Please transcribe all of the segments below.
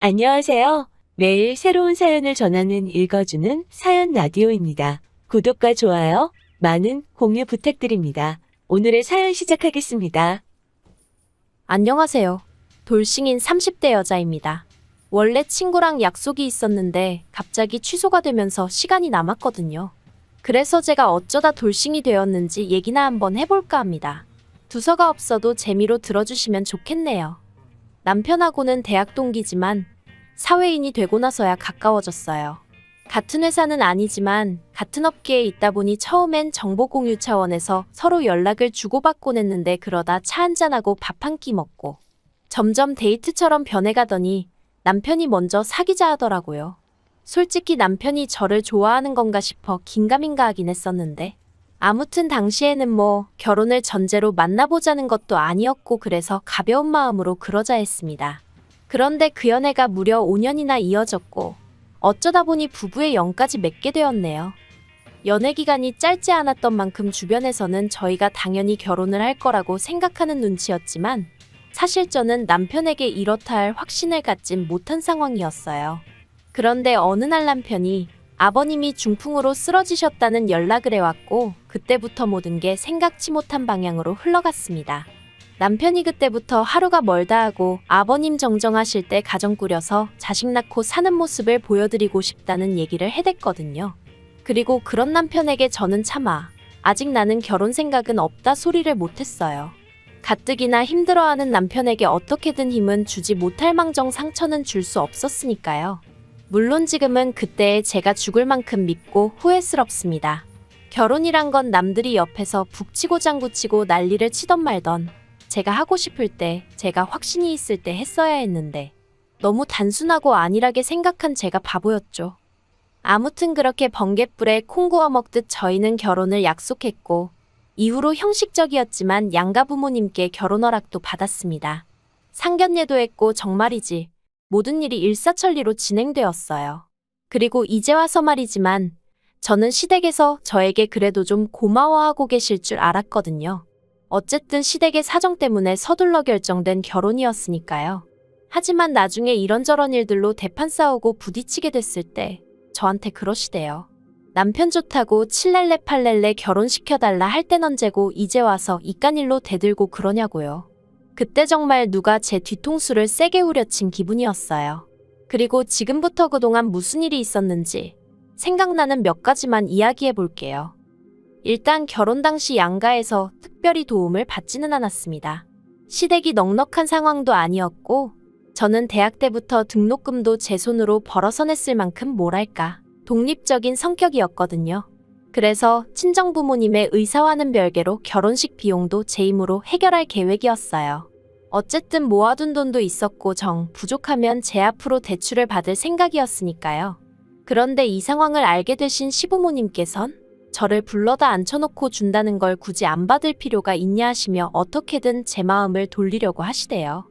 안녕하세요. 매일 새로운 사연을 전하는 읽어주는 사연 라디오입니다. 구독과 좋아요, 많은 공유 부탁드립니다. 오늘의 사연 시작하겠습니다. 안녕하세요. 돌싱인 30대 여자입니다. 원래 친구랑 약속이 있었는데 갑자기 취소가 되면서 시간이 남았거든요. 그래서 제가 어쩌다 돌싱이 되었는지 얘기나 한번 해볼까 합니다. 두서가 없어도 재미로 들어주시면 좋겠네요. 남편하고는 대학 동기지만 사회인이 되고 나서야 가까워졌어요. 같은 회사는 아니지만 같은 업계에 있다 보니 처음엔 정보 공유 차원에서 서로 연락을 주고받곤 했는데 그러다 차 한잔하고 밥 한 끼 먹고 점점 데이트처럼 변해가더니 남편이 먼저 사귀자 하더라고요. 솔직히 남편이 저를 좋아하는 건가 싶어 긴가민가 하긴 했었는데 아무튼 당시에는 결혼을 전제로 만나보자는 것도 아니었고 그래서 가벼운 마음으로 그러자 했습니다. 그런데 그 연애가 무려 5년이나 이어졌고 어쩌다 보니 부부의 영까지 맺게 되었네요. 연애 기간이 짧지 않았던 만큼 주변에서는 저희가 당연히 결혼을 할 거라고 생각하는 눈치였지만 사실 저는 남편에게 이렇다 할 확신을 갖진 못한 상황이었어요. 그런데 어느 날 남편이 아버님이 중풍으로 쓰러지셨다는 연락을 해왔고 그때부터 모든 게 생각지 못한 방향으로 흘러갔습니다. 남편이 그때부터 하루가 멀다 하고 아버님 정정하실 때 가정 꾸려서 자식 낳고 사는 모습을 보여드리고 싶다는 얘기를 해댔거든요. 그리고 그런 남편에게 저는 차마 아직 나는 결혼 생각은 없다 소리를 못했어요. 가뜩이나 힘들어하는 남편에게 어떻게든 힘은 주지 못할 망정 상처는 줄 수 없었으니까요. 물론 지금은 그때의 제가 죽을 만큼 밉고 후회스럽습니다. 결혼이란 건 남들이 옆에서 북치고 장구치고 난리를 치던 말던 제가 하고 싶을 때, 제가 확신이 있을 때 했어야 했는데 너무 단순하고 안일하게 생각한 제가 바보였죠. 아무튼 그렇게 번갯불에 콩 구워 먹듯 저희는 결혼을 약속했고 이후로 형식적이었지만 양가 부모님께 결혼 허락도 받았습니다. 상견례도 했고 정말이지 모든 일이 일사천리로 진행되었어요. 그리고 이제 와서 말이지만 저는 시댁에서 저에게 그래도 좀 고마워하고 계실 줄 알았거든요. 어쨌든 시댁의 사정 때문에 서둘러 결정된 결혼이었으니까요. 하지만 나중에 이런저런 일들로 대판 싸우고 부딪히게 됐을 때 저한테 그러시대요. 남편 좋다고 7렐레 8렐레 결혼시켜달라 할 땐 언제고 이제 와서 이깟일로 대들고 그러냐고요. 그때 정말 누가 제 뒤통수를 세게 후려친 기분이었어요. 그리고 지금부터 그동안 무슨 일이 있었는지 생각나는 몇 가지만 이야기해 볼게요. 일단 결혼 당시 양가에서 특별히 도움을 받지는 않았습니다. 시댁이 넉넉한 상황도 아니었고 저는 대학 때부터 등록금도 제 손으로 벌어서 냈을 만큼 뭐랄까 독립적인 성격이었거든요. 그래서 친정부모님의 의사와는 별개로 결혼식 비용도 제 힘으로 해결할 계획이었어요. 어쨌든 모아둔 돈도 있었고 부족하면 제 앞으로 대출을 받을 생각이었으니까요. 그런데 이 상황을 알게 되신 시부모님께선 저를 불러다 앉혀놓고 준다는 걸 굳이 안 받을 필요가 있냐 하시며 어떻게든 제 마음을 돌리려고 하시대요.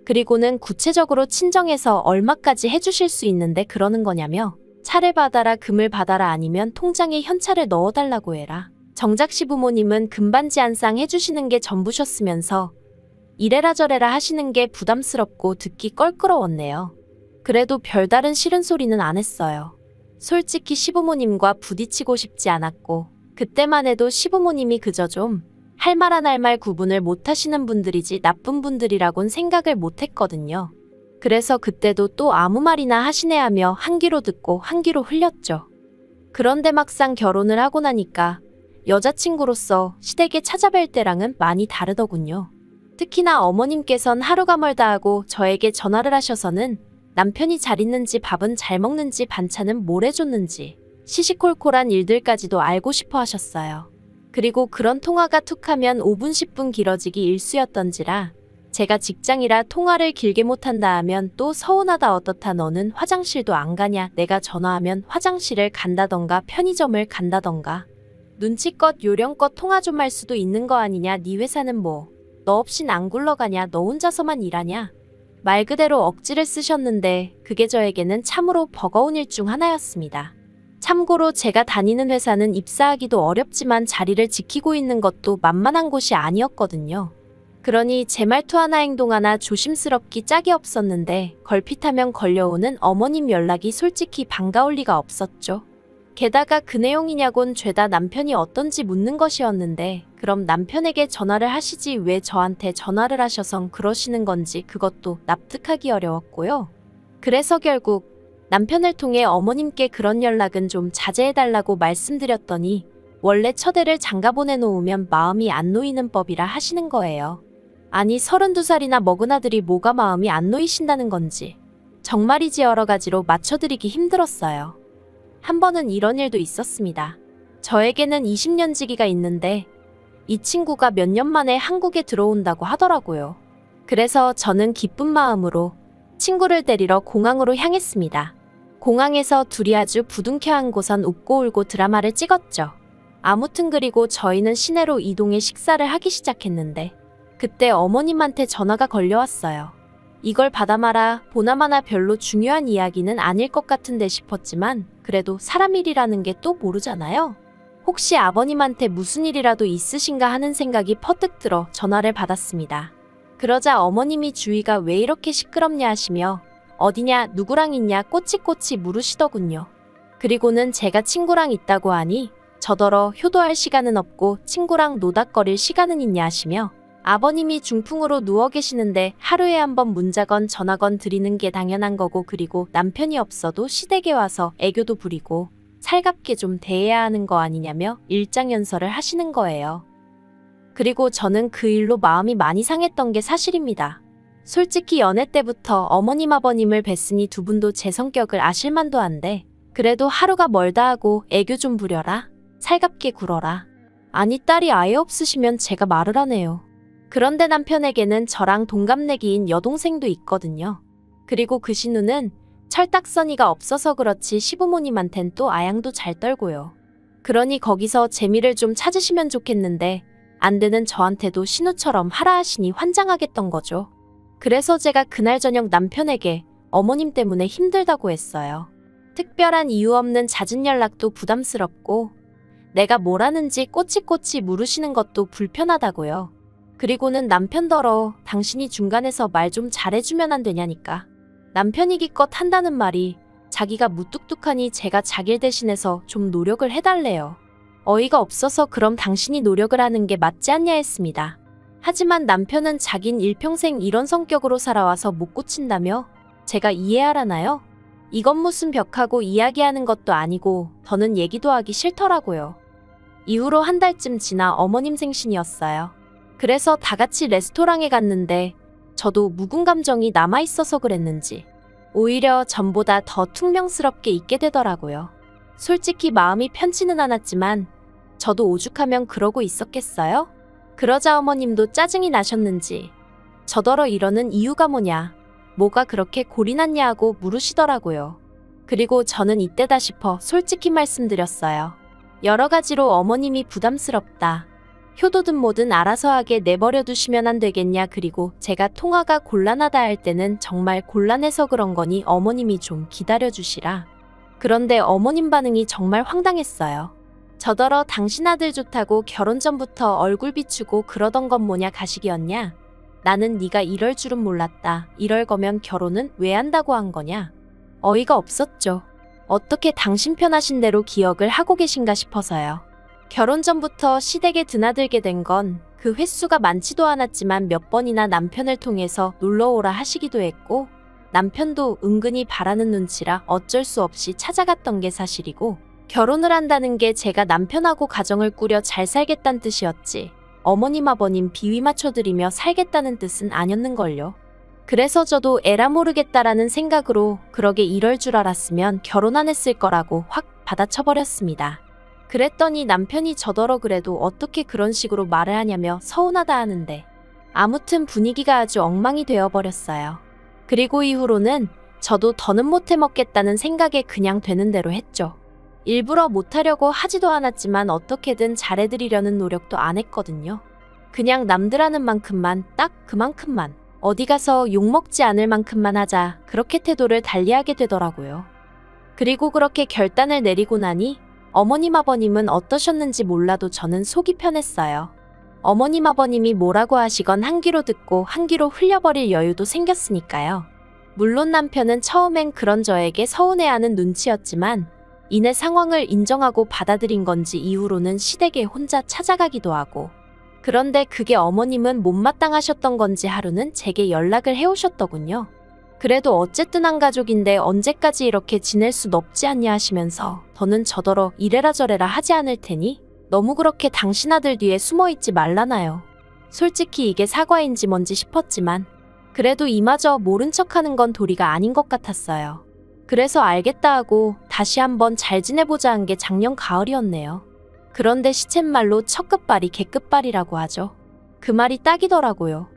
그리고는 구체적으로 친정에서 얼마까지 해주실 수 있는데 그러는 거냐며 차를 받아라 금을 받아라 아니면 통장에 현찰을 넣어달라고 해라. 정작 시부모님은 금반지 한 쌍 해주시는 게 전부셨으면서 이래라 저래라 하시는 게 부담스럽고 듣기 껄끄러웠네요. 그래도 별다른 싫은 소리는 안 했어요. 솔직히 시부모님과 부딪히고 싶지 않았고 그때만 해도 시부모님이 그저 좀 할 말 안 할 말 구분을 못하시는 분들이지 나쁜 분들이라곤 생각을 못했거든요. 그래서 그때도 또 아무 말이나 하시네 하며 한 귀로 듣고 한 귀로 흘렸죠. 그런데 막상 결혼을 하고 나니까 여자친구로서 시댁에 찾아뵐 때랑은 많이 다르더군요. 특히나 어머님께선 하루가 멀다 하고 저에게 전화를 하셔서는 남편이 잘 있는지 밥은 잘 먹는지 반찬은 뭘 해줬는지 시시콜콜한 일들까지도 알고 싶어 하셨어요. 그리고 그런 통화가 툭하면 5분 10분 길어지기 일쑤였던지라 제가 직장이라 통화를 길게 못한다 하면 또 서운하다 어떻다 너는 화장실도 안 가냐 내가 전화하면 화장실을 간다던가 편의점을 간다던가 눈치껏 요령껏 통화 좀 할 수도 있는 거 아니냐 네 회사는 너 없인 안 굴러가냐 너 혼자서만 일하냐 말 그대로 억지를 쓰셨는데 그게 저에게는 참으로 버거운 일 중 하나였습니다. 참고로 제가 다니는 회사는 입사하기도 어렵지만 자리를 지키고 있는 것도 만만한 곳이 아니었거든요. 그러니 제 말투 하나 행동 하나 조심스럽기 짝이 없었는데 걸핏하면 걸려오는 어머님 연락이 솔직히 반가울 리가 없었죠. 게다가 그 내용이냐곤 죄다 남편이 어떤지 묻는 것이었는데 그럼 남편에게 전화를 하시지 왜 저한테 전화를 하셔선 그러시는 건지 그것도 납득하기 어려웠고요. 그래서 결국 남편을 통해 어머님께 그런 연락은 좀 자제해달라고 말씀드렸더니 원래 처대를 장가 보내놓으면 마음이 안 놓이는 법이라 하시는 거예요. 아니 32살이나 먹은 아들이 뭐가 마음이 안 놓이신다는 건지 정말이지 여러 가지로 맞춰드리기 힘들었어요. 한 번은 이런 일도 있었습니다. 저에게는 20년 지기가 있는데 이 친구가 몇 년 만에 한국에 들어온다고 하더라고요. 그래서 저는 기쁜 마음으로 친구를 데리러 공항으로 향했습니다. 공항에서 둘이 아주 부둥켜안고선 웃고 울고 드라마를 찍었죠. 아무튼 그리고 저희는 시내로 이동해 식사를 하기 시작했는데 그때 어머님한테 전화가 걸려왔어요. 이걸 받아마라 보나마나 별로 중요한 이야기는 아닐 것 같은데 싶었지만 그래도 사람 일이라는 게 또 모르잖아요. 혹시 아버님한테 무슨 일이라도 있으신가 하는 생각이 퍼뜩 들어 전화를 받았습니다. 그러자 어머님이 주위가 왜 이렇게 시끄럽냐 하시며 어디냐 누구랑 있냐 꼬치꼬치 물으시더군요. 그리고는 제가 친구랑 있다고 하니 저더러 효도할 시간은 없고 친구랑 노닥거릴 시간은 있냐 하시며 아버님이 중풍으로 누워 계시는데 하루에 한 번 문자건 전화건 드리는 게 당연한 거고 그리고 남편이 없어도 시댁에 와서 애교도 부리고 살갑게 좀 대해야 하는 거 아니냐며 일장연설을 하시는 거예요. 그리고 저는 그 일로 마음이 많이 상했던 게 사실입니다. 솔직히 연애 때부터 어머님 아버님을 뵀으니 두 분도 제 성격을 아실만도 한데 그래도 하루가 멀다 하고 애교 좀 부려라. 살갑게 굴어라. 아니 딸이 아예 없으시면 제가 말을 하네요. 그런데 남편에게는 저랑 동갑내기인 여동생도 있거든요. 그리고 그 신우는 철딱서니가 없어서 그렇지 시부모님한텐 또 아양도 잘 떨고요. 그러니 거기서 재미를 좀 찾으시면 좋겠는데 안 되는 저한테도 신우처럼 하라 하시니 환장하겠던 거죠. 그래서 제가 그날 저녁 남편에게 어머님 때문에 힘들다고 했어요. 특별한 이유 없는 잦은 연락도 부담스럽고 내가 뭘 하는지 꼬치꼬치 물으시는 것도 불편하다고요. 그리고는 남편더러 당신이 중간에서 말 좀 잘해주면 안 되냐니까. 남편이 기껏 한다는 말이 자기가 무뚝뚝하니 제가 자기를 대신해서 좀 노력을 해달래요. 어이가 없어서 그럼 당신이 노력을 하는 게 맞지 않냐 했습니다. 하지만 남편은 자긴 일평생 이런 성격으로 살아와서 못 고친다며 제가 이해하라나요? 이건 무슨 벽하고 이야기하는 것도 아니고 더는 얘기도 하기 싫더라고요. 이후로 한 달쯤 지나 어머님 생신이었어요. 그래서 다 같이 레스토랑에 갔는데 저도 묵은 감정이 남아있어서 그랬는지 오히려 전보다 더 퉁명스럽게 있게 되더라고요. 솔직히 마음이 편치는 않았지만 저도 오죽하면 그러고 있었겠어요? 그러자 어머님도 짜증이 나셨는지 저더러 이러는 이유가 뭐냐, 뭐가 그렇게 골이 났냐 하고 물으시더라고요. 그리고 저는 이때다 싶어 솔직히 말씀드렸어요. 여러 가지로 어머님이 부담스럽다. 효도든 뭐든 알아서 하게 내버려 두시면 안 되겠냐. 그리고 제가 통화가 곤란하다 할 때는 정말 곤란해서 그런 거니 어머님이 좀 기다려주시라. 그런데 어머님 반응이 정말 황당했어요. 저더러 당신 아들 좋다고 결혼 전부터 얼굴 비추고 그러던 건 뭐냐 가식이었냐. 나는 네가 이럴 줄은 몰랐다. 이럴 거면 결혼은 왜 한다고 한 거냐. 어이가 없었죠. 어떻게 당신 편하신 대로 기억을 하고 계신가 싶어서요. 결혼 전부터 시댁에 드나들게 된 건 그 횟수가 많지도 않았지만 몇 번이나 남편을 통해서 놀러오라 하시기도 했고 남편도 은근히 바라는 눈치라 어쩔 수 없이 찾아갔던 게 사실이고 결혼을 한다는 게 제가 남편하고 가정을 꾸려 잘 살겠다는 뜻이었지 어머님 아버님 비위 맞춰드리며 살겠다는 뜻은 아니었는걸요. 그래서 저도 에라 모르겠다라는 생각으로 그러게 이럴 줄 알았으면 결혼 안 했을 거라고 확 받아쳐버렸습니다. 그랬더니 남편이 저더러 그래도 어떻게 그런 식으로 말을 하냐며 서운하다 하는데 아무튼 분위기가 아주 엉망이 되어버렸어요. 그리고 이후로는 저도 더는 못해 먹겠다는 생각에 그냥 되는 대로 했죠. 일부러 못하려고 하지도 않았지만 어떻게든 잘해드리려는 노력도 안 했거든요. 그냥 남들 하는 만큼만 딱 그만큼만 어디 가서 욕먹지 않을 만큼만 하자 그렇게 태도를 달리하게 되더라고요. 그리고 그렇게 결단을 내리고 나니 어머님 아버님은 어떠셨는지 몰라도 저는 속이 편했어요. 어머님 아버님이 뭐라고 하시건 한 귀로 듣고 한 귀로 흘려버릴 여유도 생겼으니까요. 물론 남편은 처음엔 그런 저에게 서운해하는 눈치였지만 이내 상황을 인정하고 받아들인 건지 이후로는 시댁에 혼자 찾아가기도 하고, 그런데 그게 어머님은 못마땅하셨던 건지 하루는 제게 연락을 해오셨더군요. 그래도 어쨌든 한 가족인데 언제까지 이렇게 지낼 순 없지 않냐 하시면서 더는 저더러 이래라 저래라 하지 않을 테니 너무 그렇게 당신 아들 뒤에 숨어있지 말라나요. 솔직히 이게 사과인지 뭔지 싶었지만 그래도 이마저 모른 척하는 건 도리가 아닌 것 같았어요. 그래서 알겠다 하고 다시 한번 잘 지내보자 한 게 작년 가을이었네요. 그런데 시쳇말로 첫 끝발이 개끝발이라고 하죠. 그 말이 딱이더라고요.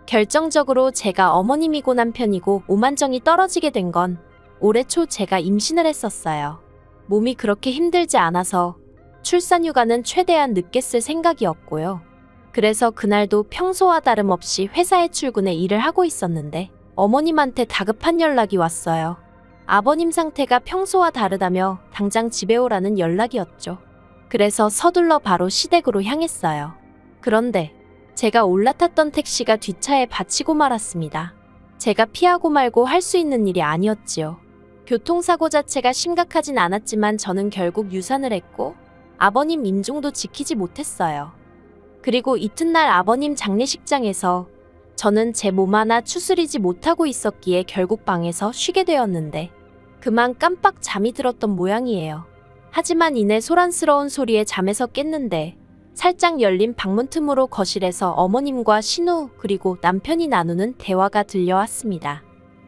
결정적으로 제가 어머님이고 남편이고 오만정이 떨어지게 된 건 올해 초 제가 임신을 했었어요. 몸이 그렇게 힘들지 않아서 출산휴가는 최대한 늦게 쓸 생각이었고요. 그래서 그날도 평소와 다름없이 회사에 출근해 일을 하고 있었는데 어머님한테 다급한 연락이 왔어요. 아버님 상태가 평소와 다르다며 당장 집에 오라는 연락이었죠. 그래서 서둘러 바로 시댁으로 향했어요. 그런데 제가 올라탔던 택시가 뒷차에 받치고 말았습니다. 제가 피하고 말고 할 수 있는 일이 아니었지요. 교통사고 자체가 심각하진 않았지만 저는 결국 유산을 했고 아버님 임종도 지키지 못했어요. 그리고 이튿날 아버님 장례식장에서 저는 제 몸 하나 추스리지 못하고 있었기에 결국 방에서 쉬게 되었는데 그만 깜빡 잠이 들었던 모양이에요. 하지만 이내 소란스러운 소리에 잠에서 깼는데 살짝 열린 방문 틈으로 거실에서 어머님과 신우 그리고 남편이 나누는 대화가 들려왔습니다.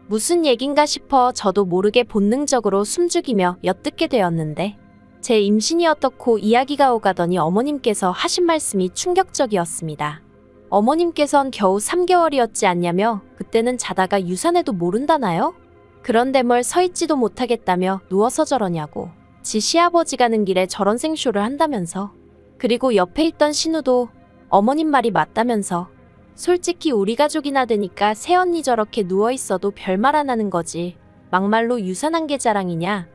무슨 얘긴가 싶어 저도 모르게 본능적으로 숨죽이며 엿듣게 되었는데 제 임신이 어떻고 이야기가 오가더니 어머님께서 하신 말씀이 충격적이었습니다. 어머님께선 겨우 3개월이었지 않냐며 그때는 자다가 유산해도 모른다나요? 그런데 뭘 서있지도 못하겠다며 누워서 저러냐고. 지 시아버지 가는 길에 저런 생쇼를 한다면서. 그리고 옆에 있던 신우도 어머님 말이 맞다면서. 솔직히 우리 가족이나 되니까 새언니 저렇게 누워있어도 별말 안 하는 거지. 막말로 유산한 게 자랑이냐.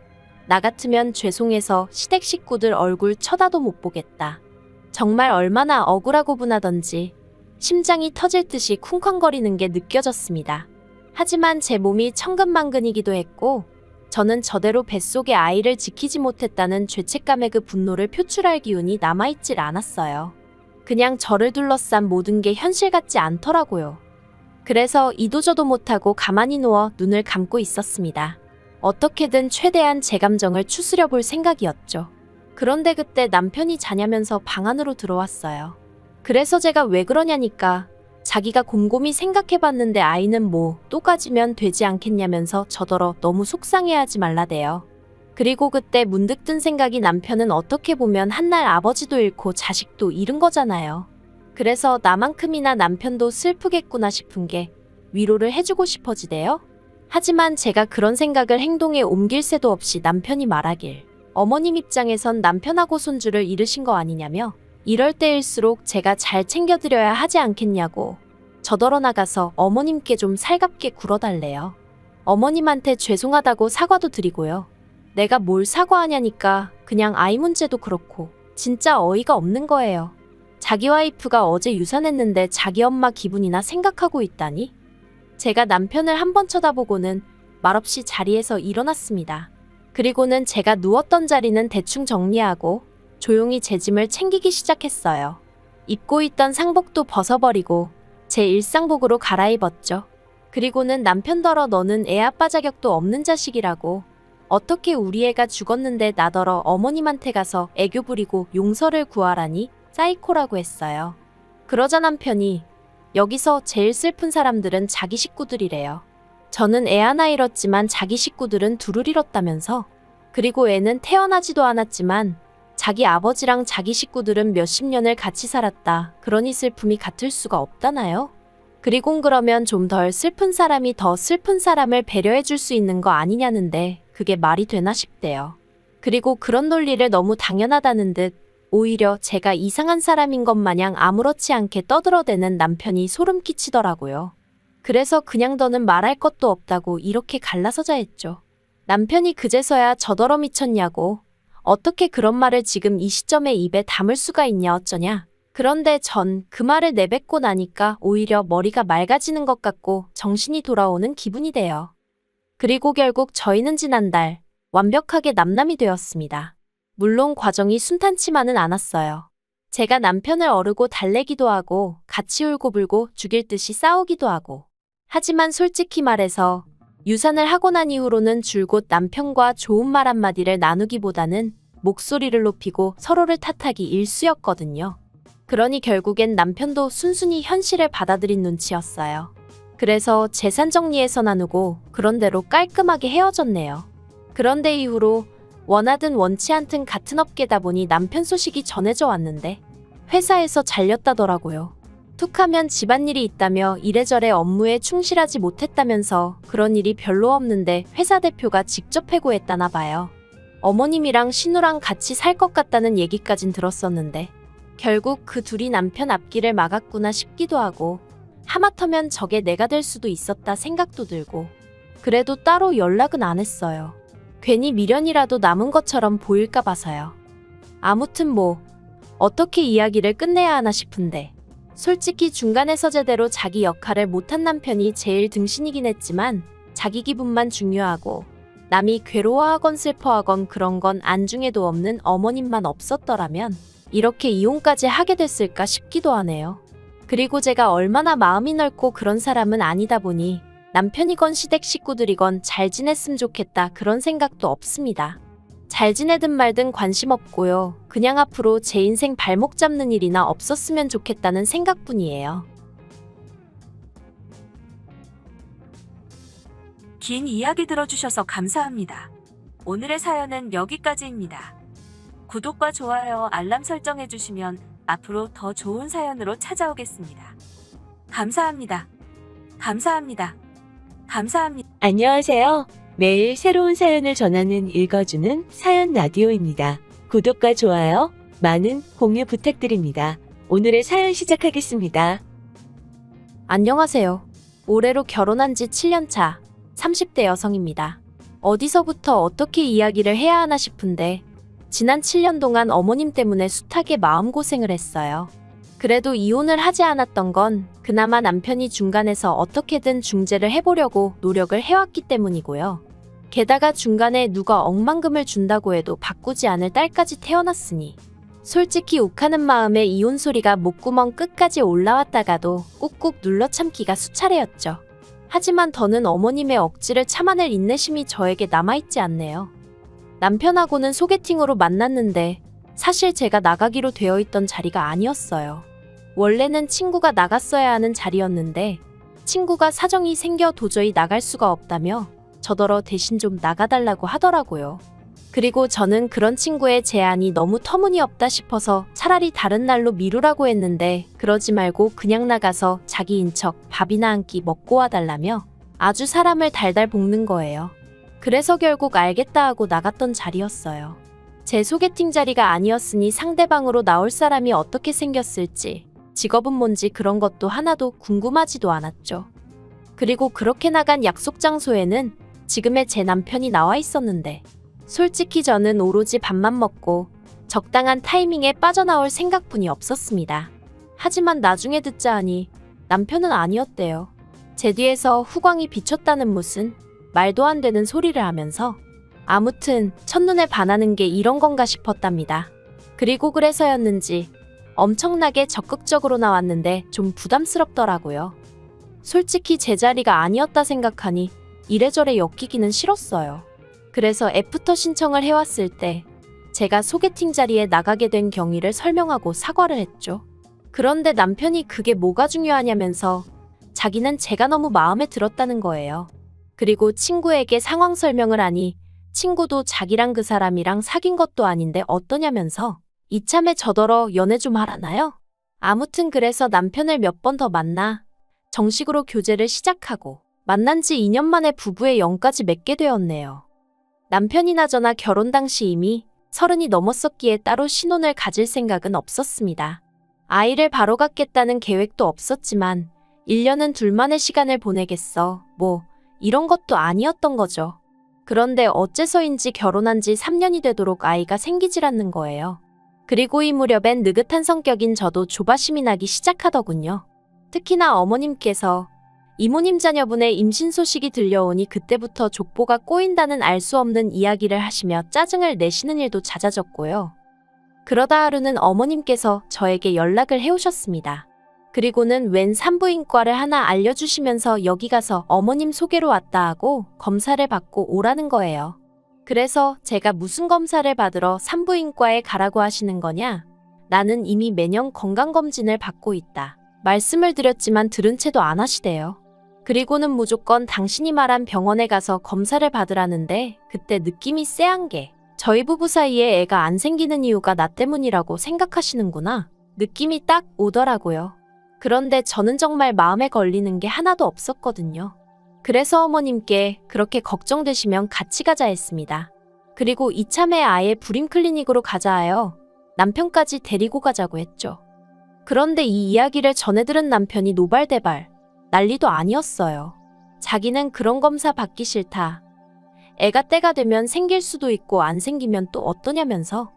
나 같으면 죄송해서 시댁 식구들 얼굴 쳐다도 못 보겠다. 정말 얼마나 억울하고 분하던지 심장이 터질 듯이 쿵쾅거리는 게 느껴졌습니다. 하지만 제 몸이 천근만근이기도 했고 저는 저대로 뱃속의 아이를 지키지 못했다는 죄책감의 그 분노를 표출할 기운이 남아있질 않았어요. 그냥 저를 둘러싼 모든 게 현실 같지 않더라고요. 그래서 이도저도 못하고 가만히 누워 눈을 감고 있었습니다. 어떻게든 최대한 제 감정을 추스려 볼 생각이었죠. 그런데 그때 남편이 자냐면서 방 안으로 들어왔어요. 그래서 제가 왜 그러냐니까 자기가 곰곰이 생각해봤는데 아이는 뭐 또 가지면 되지 않겠냐면서 저더러 너무 속상해하지 말라대요. 그리고 그때 문득 든 생각이 남편은 어떻게 보면 한날 아버지도 잃고 자식도 잃은 거잖아요. 그래서 나만큼이나 남편도 슬프겠구나 싶은 게 위로를 해주고 싶어지대요. 하지만 제가 그런 생각을 행동에 옮길 새도 없이 남편이 말하길 어머님 입장에선 남편하고 손주를 잃으신 거 아니냐며 이럴 때일수록 제가 잘 챙겨드려야 하지 않겠냐고 저더러 나가서 어머님께 좀 살갑게 굴어달래요. 어머님한테 죄송하다고 사과도 드리고요. 내가 뭘 사과하냐니까 그냥 아이 문제도 그렇고 진짜 어이가 없는 거예요. 자기 와이프가 어제 유산했는데 자기 엄마 기분이나 생각하고 있다니? 제가 남편을 한번 쳐다보고는 말없이 자리에서 일어났습니다. 그리고는 제가 누웠던 자리는 대충 정리하고 조용히 제 짐을 챙기기 시작했어요. 입고 있던 상복도 벗어버리고 제 일상복으로 갈아입었죠. 그리고는 남편더러 너는 애 아빠 자격도 없는 자식이라고 어떻게 우리 애가 죽었는데 나더러 어머님한테 가서 애교 부리고 용서를 구하라니 사이코라고 했어요. 그러자 남편이 여기서 제일 슬픈 사람들은 자기 식구들이래요. 저는 애 하나 잃었지만 자기 식구들은 둘을 잃었다면서. 그리고 애는 태어나지도 않았지만 자기 아버지랑 자기 식구들은 몇십 년을 같이 살았다. 그러니 슬픔이 같을 수가 없다나요? 그리곤 그러면 좀 덜 슬픈 사람이 더 슬픈 사람을 배려해 줄 수 있는 거 아니냐는데 그게 말이 되나 싶대요. 그리고 그런 논리를 너무 당연하다는 듯 오히려 제가 이상한 사람인 것 마냥 아무렇지 않게 떠들어대는 남편이 소름 끼치더라고요. 그래서 그냥 더는 말할 것도 없다고 이렇게 갈라서자 했죠. 남편이 그제서야 저더러 미쳤냐고 어떻게 그런 말을 지금 이 시점에 입에 담을 수가 있냐 어쩌냐. 그런데 전 그 말을 내뱉고 나니까 오히려 머리가 맑아지는 것 같고 정신이 돌아오는 기분이 돼요. 그리고 결국 저희는 지난달 완벽하게 남남이 되었습니다. 물론 과정이 순탄치만은 않았어요. 제가 남편을 어르고 달래기도 하고 같이 울고불고 죽일 듯이 싸우기도 하고. 하지만 솔직히 말해서 유산을 하고 난 이후로는 줄곧 남편과 좋은 말 한마디를 나누기보다는 목소리를 높이고 서로를 탓하기 일쑤였거든요. 그러니 결국엔 남편도 순순히 현실을 받아들인 눈치였어요. 그래서 재산 정리해서 나누고 그런대로 깔끔하게 헤어졌네요. 그런데 이후로 원하든 원치 않든 같은 업계다 보니 남편 소식이 전해져 왔는데 회사에서 잘렸다더라고요. 툭하면 집안일이 있다며 이래저래 업무에 충실하지 못했다면서 그런 일이 별로 없는데 회사 대표가 직접 해고했다나 봐요. 어머님이랑 신우랑 같이 살 것 같다는 얘기까진 들었었는데 결국 그 둘이 남편 앞길을 막았구나 싶기도 하고 하마터면 저게 내가 될 수도 있었다 생각도 들고 그래도 따로 연락은 안 했어요. 괜히 미련이라도 남은 것처럼 보일까 봐서요. 아무튼 뭐 어떻게 이야기를 끝내야 하나 싶은데 솔직히 중간에서 제대로 자기 역할을 못한 남편이 제일 등신이긴 했지만 자기 기분만 중요하고 남이 괴로워하건 슬퍼하건 그런 건 안중에도 없는 어머님만 없었더라면 이렇게 이혼까지 하게 됐을까 싶기도 하네요. 그리고 제가 얼마나 마음이 넓고 그런 사람은 아니다 보니 남편이건 시댁 식구들이건 잘 지냈으면 좋겠다 그런 생각도 없습니다. 잘 지내든 말든 관심 없고요. 그냥 앞으로 제 인생 발목 잡는 일이나 없었으면 좋겠다는 생각뿐이에요. 긴 이야기 들어주셔서 감사합니다. 오늘의 사연은 여기까지입니다. 구독과 좋아요, 알람 설정해주시면 앞으로 더 좋은 사연으로 찾아오겠습니다. 감사합니다. 감사합니다. 감사합니다. 안녕하세요. 매일 새로운 사연을 전하는 읽어주는 사연 라디오입니다. 구독과 좋아요, 많은 공유 부탁드립니다. 오늘의 사연 시작하겠습니다. 안녕하세요. 올해로 결혼한 지 7년 차 30대 여성입니다. 어디서부터 어떻게 이야기를 해야 하나 싶은데 지난 7년 동안 어머님 때문에 숱하게 마음고생을 했어요. 그래도 이혼을 하지 않았던 건 그나마 남편이 중간에서 어떻게든 중재를 해보려고 노력을 해왔기 때문이고요. 게다가 중간에 누가 억만금을 준다고 해도 바꾸지 않을 딸까지 태어났으니 솔직히 욱하는 마음에 이혼 소리가 목구멍 끝까지 올라왔다가도 꾹꾹 눌러 참기가 수차례였죠. 하지만 더는 어머님의 억지를 참아낼 인내심이 저에게 남아있지 않네요. 남편하고는 소개팅으로 만났는데 사실 제가 나가기로 되어 있던 자리가 아니었어요. 원래는 친구가 나갔어야 하는 자리였는데 친구가 사정이 생겨 도저히 나갈 수가 없다며 저더러 대신 좀 나가달라고 하더라고요. 그리고 저는 그런 친구의 제안이 너무 터무니없다 싶어서 차라리 다른 날로 미루라고 했는데 그러지 말고 그냥 나가서 자기인 척 밥이나 한 끼 먹고 와달라며 아주 사람을 달달 볶는 거예요. 그래서 결국 알겠다 하고 나갔던 자리였어요. 제 소개팅 자리가 아니었으니 상대방으로 나올 사람이 어떻게 생겼을지, 직업은 뭔지 그런 것도 하나도 궁금하지도 않았죠. 그리고 그렇게 나간 약속 장소에는 지금의 제 남편이 나와 있었는데 솔직히 저는 오로지 밥만 먹고 적당한 타이밍에 빠져나올 생각뿐이 없었습니다. 하지만 나중에 듣자 하니 남편은 아니었대요. 제 뒤에서 후광이 비쳤다는 무슨 말도 안 되는 소리를 하면서 아무튼 첫눈에 반하는 게 이런 건가 싶었답니다. 그리고 그래서였는지 엄청나게 적극적으로 나왔는데 좀 부담스럽더라고요. 솔직히 제 자리가 아니었다 생각하니 이래저래 엮이기는 싫었어요. 그래서 애프터 신청을 해왔을 때 제가 소개팅 자리에 나가게 된 경위를 설명하고 사과를 했죠. 그런데 남편이 그게 뭐가 중요하냐면서 자기는 제가 너무 마음에 들었다는 거예요. 그리고 친구에게 상황 설명을 하니 친구도 자기랑 그 사람이랑 사귄 것도 아닌데 어떠냐면서 이참에 저더러 연애 좀 하라나요? 아무튼 그래서 남편을 몇 번 더 만나 정식으로 교제를 시작하고 만난 지 2년 만에 부부의 영까지 맺게 되었네요. 남편이나 저나 결혼 당시 이미 30이 넘었었기에 따로 신혼을 가질 생각은 없었습니다. 아이를 바로 갖겠다는 계획도 없었지만 1년은 둘만의 시간을 보내겠어. 뭐 이런 것도 아니었던 거죠. 그런데 어째서인지 결혼한 지 3년이 되도록 아이가 생기질 않는 거예요. 그리고 이 무렵엔 느긋한 성격인 저도 조바심이 나기 시작하더군요. 특히나 어머님께서 이모님 자녀분의 임신 소식이 들려오니 그때부터 족보가 꼬인다는 알 수 없는 이야기를 하시며 짜증을 내시는 일도 잦아졌고요. 그러다 하루는 어머님께서 저에게 연락을 해오셨습니다. 그리고는 웬 산부인과를 하나 알려주시면서 여기 가서 어머님 소개로 왔다 하고 검사를 받고 오라는 거예요. 그래서 제가 무슨 검사를 받으러 산부인과에 가라고 하시는 거냐? 나는 이미 매년 건강검진을 받고 있다. 말씀을 드렸지만 들은 채도 안 하시대요. 그리고는 무조건 당신이 말한 병원에 가서 검사를 받으라는데 그때 느낌이 쎄한 게 저희 부부 사이에 애가 안 생기는 이유가 나 때문이라고 생각하시는구나. 느낌이 딱 오더라고요. 그런데 저는 정말 마음에 걸리는 게 하나도 없었거든요. 그래서 어머님께 그렇게 걱정되시면 같이 가자 했습니다. 그리고 이참에 아예 불임 클리닉으로 가자 하여 남편까지 데리고 가자고 했죠. 그런데 이 이야기를 전해 들은 남편이 노발대발 난리도 아니었어요. 자기는 그런 검사 받기 싫다. 애가 때가 되면 생길 수도 있고 안 생기면 또 어떠냐면서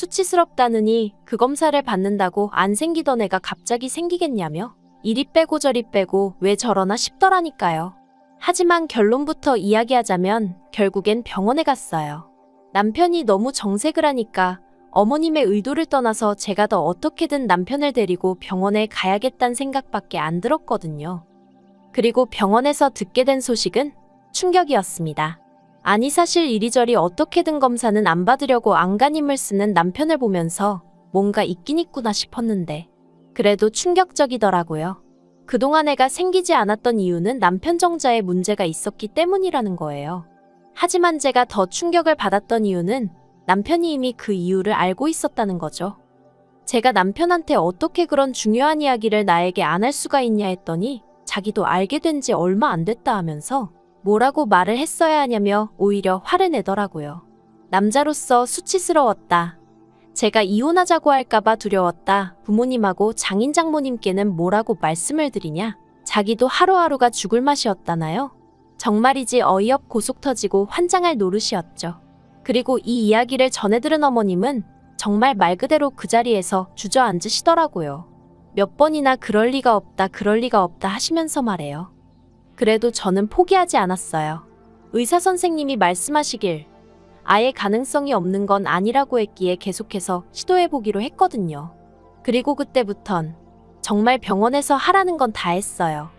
수치스럽다느니 그 검사를 받는다고 안 생기던 애가 갑자기 생기겠냐며 이리 빼고 저리 빼고 왜 저러나 싶더라니까요. 하지만 결론부터 이야기하자면 결국엔 병원에 갔어요. 남편이 너무 정색을 하니까 어머님의 의도를 떠나서 제가 더 어떻게든 남편을 데리고 병원에 가야겠다는 생각밖에 안 들었거든요. 그리고 병원에서 듣게 된 소식은 충격이었습니다. 아니 사실 이리저리 어떻게든 검사는 안 받으려고 안간힘을 쓰는 남편을 보면서 뭔가 있긴 있구나 싶었는데 그래도 충격적이더라고요. 그동안 애가 생기지 않았던 이유는 남편 정자에 문제가 있었기 때문이라는 거예요. 하지만 제가 더 충격을 받았던 이유는 남편이 이미 그 이유를 알고 있었다는 거죠. 제가 남편한테 어떻게 그런 중요한 이야기를 나에게 안 할 수가 있냐 했더니 자기도 알게 된 지 얼마 안 됐다 하면서 뭐라고 말을 했어야 하냐며 오히려 화를 내더라고요. 남자로서 수치스러웠다. 제가 이혼하자고 할까봐 두려웠다. 부모님하고 장인 장모님께는 뭐라고 말씀을 드리냐. 자기도 하루하루가 죽을 맛이었다나요. 정말이지 어이없고 속 터지고 환장할 노릇이었죠. 그리고 이 이야기를 전해 들은 어머님은 정말 말 그대로 그 자리에서 주저앉으시더라고요. 몇 번이나 그럴 리가 없다 하시면서 말해요. 그래도 저는 포기하지 않았어요. 의사 선생님이 말씀하시길 아예 가능성이 없는 건 아니라고 했기에 계속해서 시도해보기로 했거든요. 그리고 그때부턴 정말 병원에서 하라는 건 다 했어요.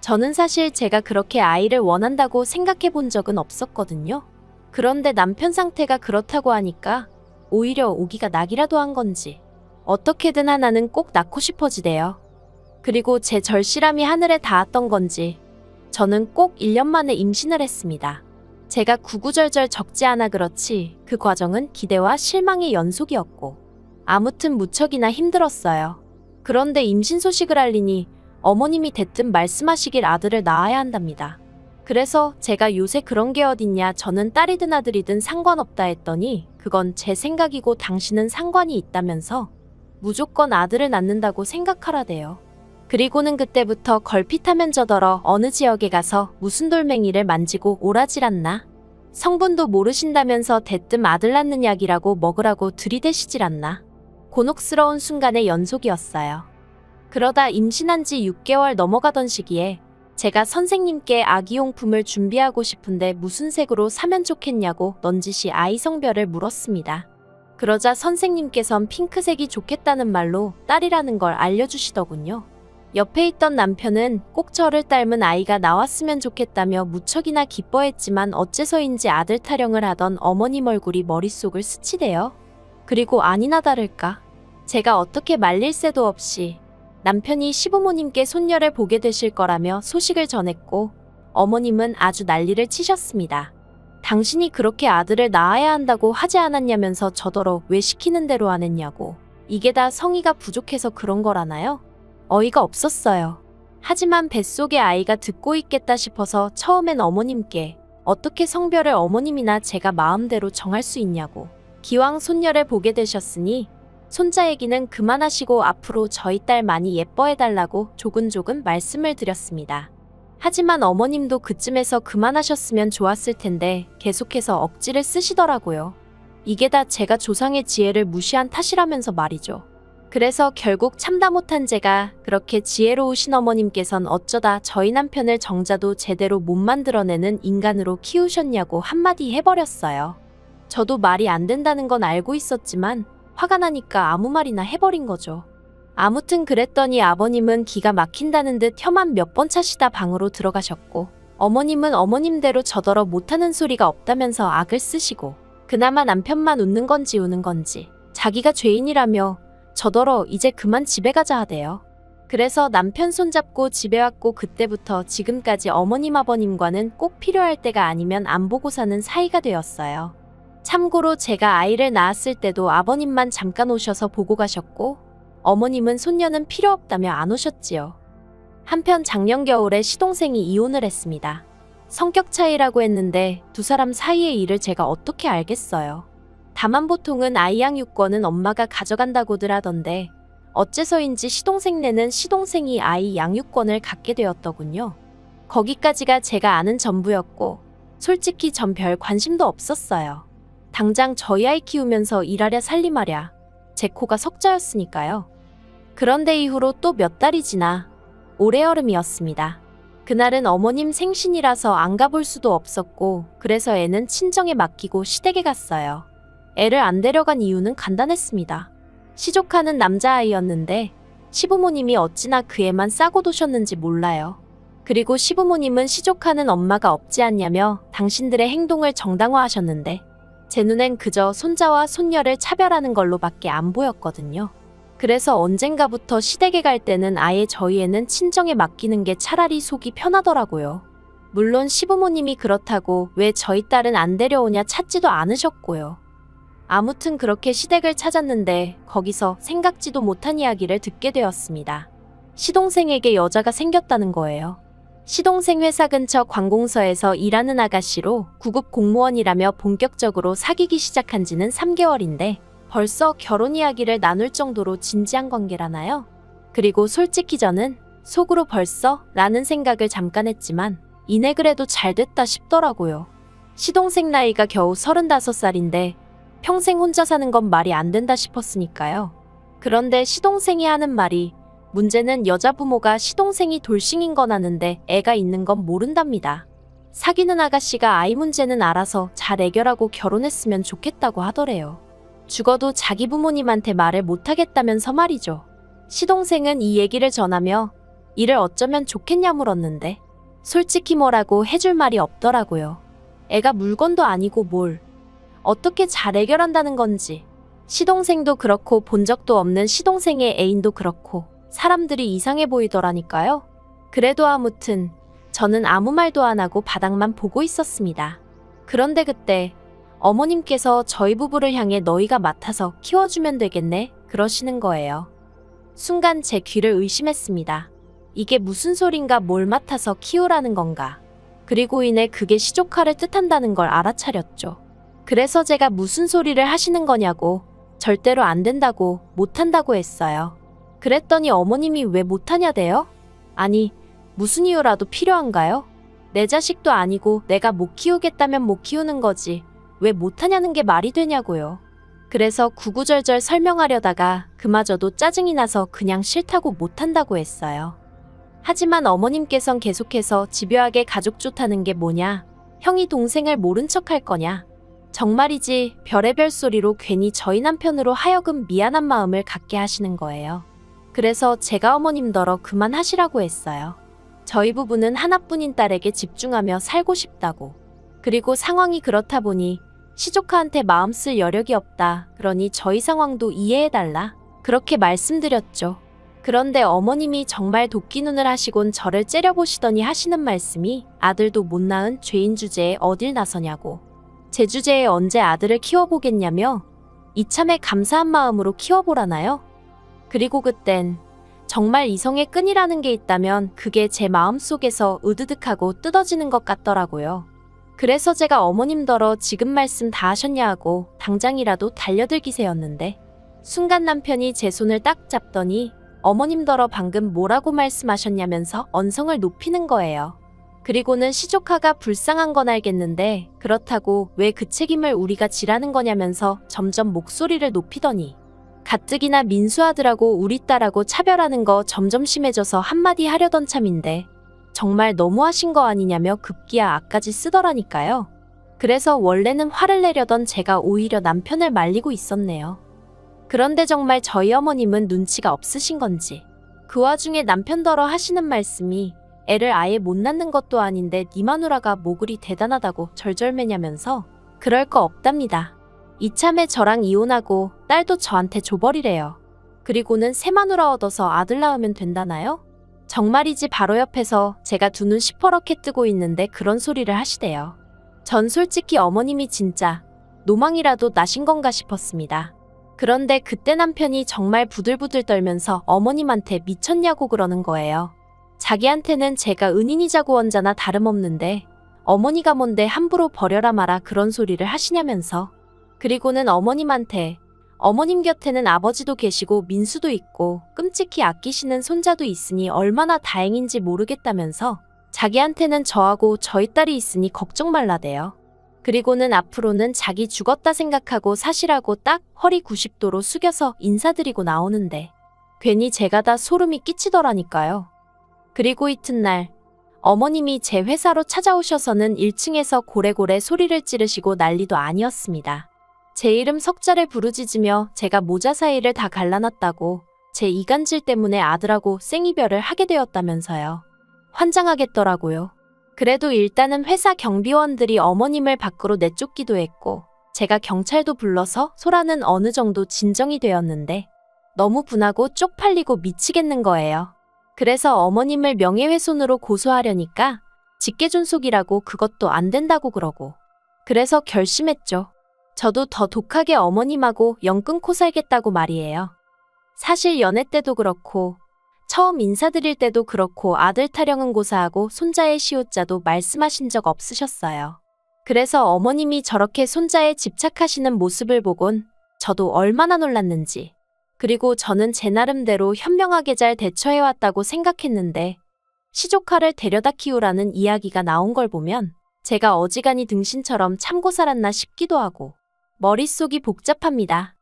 저는 사실 제가 그렇게 아이를 원한다고 생각해 본 적은 없었거든요. 그런데 남편 상태가 그렇다고 하니까 오히려 오기가 낙이라도 한 건지 어떻게든 하나는 꼭 낳고 싶어지대요. 그리고 제 절실함이 하늘에 닿았던 건지 저는 꼭 1년 만에 임신을 했습니다. 제가 구구절절 적지 않아 그렇지 그 과정은 기대와 실망의 연속이었고 아무튼 무척이나 힘들었어요. 그런데 임신 소식을 알리니 어머님이 대뜸 말씀하시길 아들을 낳아야 한답니다. 그래서 제가 요새 그런 게 어딨냐 저는 딸이든 아들이든 상관없다 했더니 그건 제 생각이고 당신은 상관이 있다면서 무조건 아들을 낳는다고 생각하라대요. 그리고는 그때부터 걸핏하면 저더러 어느 지역에 가서 무슨 돌멩이를 만지고 오라질 않나? 성분도 모르신다면서 대뜸 아들 낳는 약이라고 먹으라고 들이대시질 않나? 곤혹스러운 순간의 연속이었어요. 그러다 임신한 지 6개월 넘어가던 시기에 제가 선생님께 아기용품을 준비하고 싶은데 무슨 색으로 사면 좋겠냐고 넌지시 아이 성별을 물었습니다. 그러자 선생님께선 핑크색이 좋겠다는 말로 딸이라는 걸 알려주시더군요. 옆에 있던 남편은 꼭 저를 닮은 아이가 나왔으면 좋겠다며 무척이나 기뻐했지만 어째서인지 아들 타령을 하던 어머님 얼굴이 머릿속을 스치대요. 그리고 아니나 다를까 제가 어떻게 말릴 새도 없이 남편이 시부모님께 손녀를 보게 되실 거라며 소식을 전했고 어머님은 아주 난리를 치셨습니다. 당신이 그렇게 아들을 낳아야 한다고 하지 않았냐면서 저더러 왜 시키는 대로 안 했냐고. 이게 다 성의가 부족해서 그런 거라나요? 어이가 없었어요. 하지만 뱃속에 아이가 듣고 있겠다 싶어서 처음엔 어머님께 어떻게 성별을 어머님이나 제가 마음대로 정할 수 있냐고. 기왕 손녀를 보게 되셨으니 손자 얘기는 그만하시고 앞으로 저희 딸 많이 예뻐해달라고 조근조근 말씀을 드렸습니다. 하지만 어머님도 그쯤에서 그만하셨으면 좋았을 텐데 계속해서 억지를 쓰시더라고요. 이게 다 제가 조상의 지혜를 무시한 탓이라면서 말이죠. 그래서 결국 참다 못한 제가 그렇게 지혜로우신 어머님께선 어쩌다 저희 남편을 정자도 제대로 못 만들어내는 인간으로 키우셨냐고 한마디 해버렸어요. 저도 말이 안 된다는 건 알고 있었지만 화가 나니까 아무 말이나 해버린 거죠. 아무튼 그랬더니 아버님은 기가 막힌다는 듯 혀만 몇 번 차시다 방으로 들어가셨고, 어머님은 어머님대로 저더러 못하는 소리가 없다면서 악을 쓰시고, 그나마 남편만 웃는 건지 우는 건지 자기가 죄인이라며 저더러 이제 그만 집에 가자 하대요. 그래서 남편 손잡고 집에 왔고 그때부터 지금까지 어머님 아버님과는 꼭 필요할 때가 아니면 안 보고 사는 사이가 되었어요. 참고로 제가 아이를 낳았을 때도 아버님만 잠깐 오셔서 보고 가셨고, 어머님은 손녀는 필요 없다며 안 오셨지요. 한편 작년 겨울에 시동생이 이혼을 했습니다. 성격 차이라고 했는데 두 사람 사이의 일을 제가 어떻게 알겠어요. 다만 보통은 아이 양육권은 엄마가 가져간다고들 하던데 어째서인지 시동생네는 시동생이 아이 양육권을 갖게 되었더군요. 거기까지가 제가 아는 전부였고 솔직히 전 별 관심도 없었어요. 당장 저희 아이 키우면서 일하랴 살림하랴 제 코가 석자였으니까요. 그런데 이후로 또 몇 달이 지나 올해 여름이었습니다. 그날은 어머님 생신이라서 안 가볼 수도 없었고 그래서 애는 친정에 맡기고 시댁에 갔어요. 애를 안 데려간 이유는 간단했습니다. 시족하는 남자아이였는데 시부모님이 어찌나 그 애만 싸고 두셨는지 몰라요. 그리고 시부모님은 시족하는 엄마가 없지 않냐며 당신들의 행동을 정당화하셨는데 제 눈엔 그저 손자와 손녀를 차별하는 걸로밖에 안 보였거든요. 그래서 언젠가부터 시댁에 갈 때는 아예 저희 애는 친정에 맡기는 게 차라리 속이 편하더라고요. 물론 시부모님이 그렇다고 왜 저희 딸은 안 데려오냐 찾지도 않으셨고요. 아무튼 그렇게 시댁을 찾았는데 거기서 생각지도 못한 이야기를 듣게 되었습니다. 시동생에게 여자가 생겼다는 거예요. 시동생 회사 근처 관공서에서 일하는 아가씨로 9급 공무원이라며 본격적으로 사귀기 시작한 지는 3개월인데 벌써 결혼 이야기를 나눌 정도로 진지한 관계라나요? 그리고 솔직히 저는 속으로 벌써 라는 생각을 잠깐 했지만 이내 그래도 잘 됐다 싶더라고요. 시동생 나이가 겨우 35살인데 평생 혼자 사는 건 말이 안 된다 싶었으니까요. 그런데 시동생이 하는 말이 문제는 여자 부모가 시동생이 돌싱인 건 아는데 애가 있는 건 모른답니다. 사귀는 아가씨가 아이 문제는 알아서 잘 해결하고 결혼했으면 좋겠다고 하더래요. 죽어도 자기 부모님한테 말을 못하겠다면서 말이죠. 시동생은 이 얘기를 전하며 이를 어쩌면 좋겠냐 물었는데 솔직히 뭐라고 해줄 말이 없더라고요. 애가 물건도 아니고 뭘 어떻게 잘 해결한다는 건지. 시동생도 그렇고 본 적도 없는 시동생의 애인도 그렇고 사람들이 이상해 보이더라니까요. 그래도 아무튼 저는 아무 말도 안 하고 바닥만 보고 있었습니다. 그런데 그때 어머님께서 저희 부부를 향해 너희가 맡아서 키워주면 되겠네 그러시는 거예요. 순간 제 귀를 의심했습니다. 이게 무슨 소린가 뭘 맡아서 키우라는 건가. 그리고 이내 그게 시조카를 뜻한다는 걸 알아차렸죠. 그래서 제가 무슨 소리를 하시는 거냐고 절대로 안 된다고 못한다고 했어요. 그랬더니 어머님이 왜 못하냐대요? 아니 무슨 이유라도 필요한가요? 내 자식도 아니고 내가 못 키우겠다면 못 키우는 거지 왜 못하냐는 게 말이 되냐고요. 그래서 구구절절 설명하려다가 그마저도 짜증이 나서 그냥 싫다고 못한다고 했어요. 하지만 어머님께선 계속해서 집요하게 가족 좋다는 게 뭐냐, 형이 동생을 모른 척 할 거냐, 정말이지 별의별 소리로 괜히 저희 남편으로 하여금 미안한 마음을 갖게 하시는 거예요. 그래서 제가 어머님더러 그만하시라고 했어요. 저희 부부는 하나뿐인 딸에게 집중하며 살고 싶다고. 그리고 상황이 그렇다 보니 시조카한테 마음 쓸 여력이 없다. 그러니 저희 상황도 이해해달라. 그렇게 말씀드렸죠. 그런데 어머님이 정말 도끼눈을 하시곤 저를 째려보시더니 하시는 말씀이 아들도 못 낳은 죄인 주제에 어딜 나서냐고. 제 주제에 언제 아들을 키워보겠냐며 이참에 감사한 마음으로 키워보라나요? 그리고 그땐 정말 이성의 끈이라는 게 있다면 그게 제 마음속에서 으드득하고 뜯어지는 것 같더라고요. 그래서 제가 어머님더러 지금 말씀 다 하셨냐 하고 당장이라도 달려들 기세였는데 순간 남편이 제 손을 딱 잡더니 어머님더러 방금 뭐라고 말씀하셨냐면서 언성을 높이는 거예요. 그리고는 시조카가 불쌍한 건 알겠는데 그렇다고 왜 그 책임을 우리가 지라는 거냐면서 점점 목소리를 높이더니 가뜩이나 민수 아들하고 우리 딸하고 차별하는 거 점점 심해져서 한마디 하려던 참인데 정말 너무하신 거 아니냐며 급기야 악까지 쓰더라니까요. 그래서 원래는 화를 내려던 제가 오히려 남편을 말리고 있었네요. 그런데 정말 저희 어머님은 눈치가 없으신 건지 그 와중에 남편더러 하시는 말씀이 애를 아예 못 낳는 것도 아닌데 니 마누라가 뭐 그리 대단하다고 절절매냐면서 그럴 거 없답니다. 이참에 저랑 이혼하고 딸도 저한테 줘버리래요. 그리고는 새 마누라 얻어서 아들 낳으면 된다나요? 정말이지 바로 옆에서 제가 두 눈 시퍼렇게 뜨고 있는데 그런 소리를 하시대요. 전 솔직히 어머님이 진짜 노망이라도 나신 건가 싶었습니다. 그런데 그때 남편이 정말 부들부들 떨면서 어머님한테 미쳤냐고 그러는 거예요. 자기한테는 제가 은인이자고 원자나 다름없는데 어머니가 뭔데 함부로 버려라 마라 그런 소리를 하시냐면서 그리고는 어머님한테 어머님 곁에는 아버지도 계시고 민수도 있고 끔찍히 아끼시는 손자도 있으니 얼마나 다행인지 모르겠다면서 자기한테는 저하고 저희 딸이 있으니 걱정 말라대요. 그리고는 앞으로는 자기 죽었다 생각하고 사시라고 딱 허리 90도로 숙여서 인사드리고 나오는데 괜히 제가 다 소름이 끼치더라니까요. 그리고 이튿날 어머님이 제 회사로 찾아오셔서는 1층에서 고래고래 소리를 지르시고 난리도 아니었습니다. 제 이름 석자를 부르짖으며 제가 모자 사이를 다 갈라놨다고 제 이간질 때문에 아들하고 생이별을 하게 되었다면서요. 환장하겠더라고요. 그래도 일단은 회사 경비원들이 어머님을 밖으로 내쫓기도 했고 제가 경찰도 불러서 소라는 어느 정도 진정이 되었는데 너무 분하고 쪽팔리고 미치겠는 거예요. 그래서 어머님을 명예훼손으로 고소하려니까 직계존속이라고 그것도 안 된다고 그러고 그래서 결심했죠. 저도 더 독하게 어머님하고 영 끊고 살겠다고 말이에요. 사실 연애 때도 그렇고 처음 인사드릴 때도 그렇고 아들 타령은 고사하고 손자의 시옷자도 말씀하신 적 없으셨어요. 그래서 어머님이 저렇게 손자에 집착하시는 모습을 보곤 저도 얼마나 놀랐는지 그리고 저는 제 나름대로 현명하게 잘 대처해왔다고 생각했는데 시조카를 데려다 키우라는 이야기가 나온 걸 보면 제가 어지간히 등신처럼 참고 살았나 싶기도 하고 머릿속이 복잡합니다.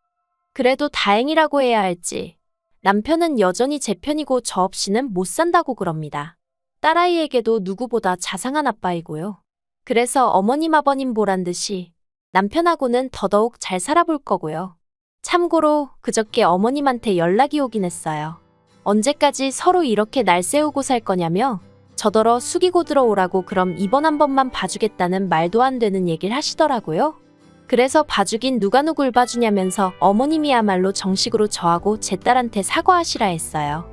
그래도 다행이라고 해야 할지 남편은 여전히 제 편이고 저 없이는 못 산다고 그럽니다. 딸아이에게도 누구보다 자상한 아빠이고요. 그래서 어머님 아버님 보란 듯이 남편하고는 더더욱 잘 살아볼 거고요. 참고로 그저께 어머님한테 연락이 오긴 했어요. 언제까지 서로 이렇게 날 세우고 살 거냐며 저더러 숙이고 들어오라고 그럼 이번 한 번만 봐주겠다는 말도 안 되는 얘기를 하시더라고요. 그래서 봐주긴 누가 누굴 봐주냐면서 어머님이야말로 정식으로 저하고 제 딸한테 사과하시라 했어요.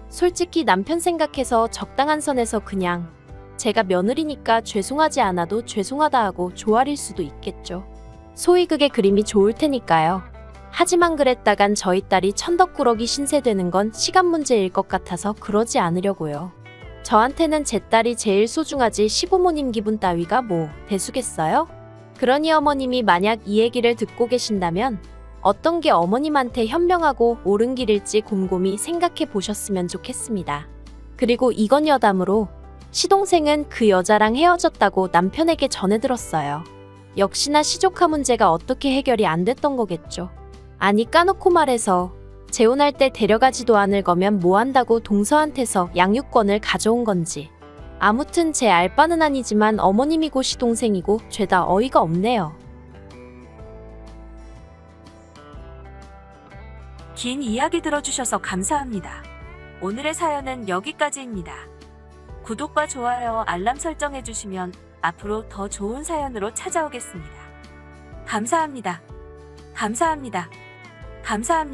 솔직히 남편 생각해서 적당한 선에서 그냥 제가 며느리니까 죄송하지 않아도 죄송하다 하고 조아릴 수도 있겠죠. 소위 그게 그림이 좋을 테니까요. 하지만 그랬다간 저희 딸이 천덕꾸러기 신세되는 건 시간 문제일 것 같아서 그러지 않으려고요. 저한테는 제 딸이 제일 소중하지 시부모님 기분 따위가 뭐 대수겠어요? 그러니 어머님이 만약 이 얘기를 듣고 계신다면 어떤 게 어머님한테 현명하고 옳은 길일지 곰곰이 생각해 보셨으면 좋겠습니다. 그리고 이건 여담으로 시동생은 그 여자랑 헤어졌다고 남편에게 전해 들었어요. 역시나 시조카 문제가 어떻게 해결이 안 됐던 거겠죠. 아니 까놓고 말해서 재혼할 때 데려가지도 않을 거면 뭐 한다고 동서한테서 양육권을 가져온 건지. 아무튼 제 알바는 아니지만 어머님이고 시동생이고 죄다 어이가 없네요. 긴 이야기 들어주셔서 감사합니다. 오늘의 사연은 여기까지입니다. 구독과 좋아요, 알람 설정해주시면 앞으로 더 좋은 사연으로 찾아오겠습니다. 감사합니다. 감사합니다. 감사합니다.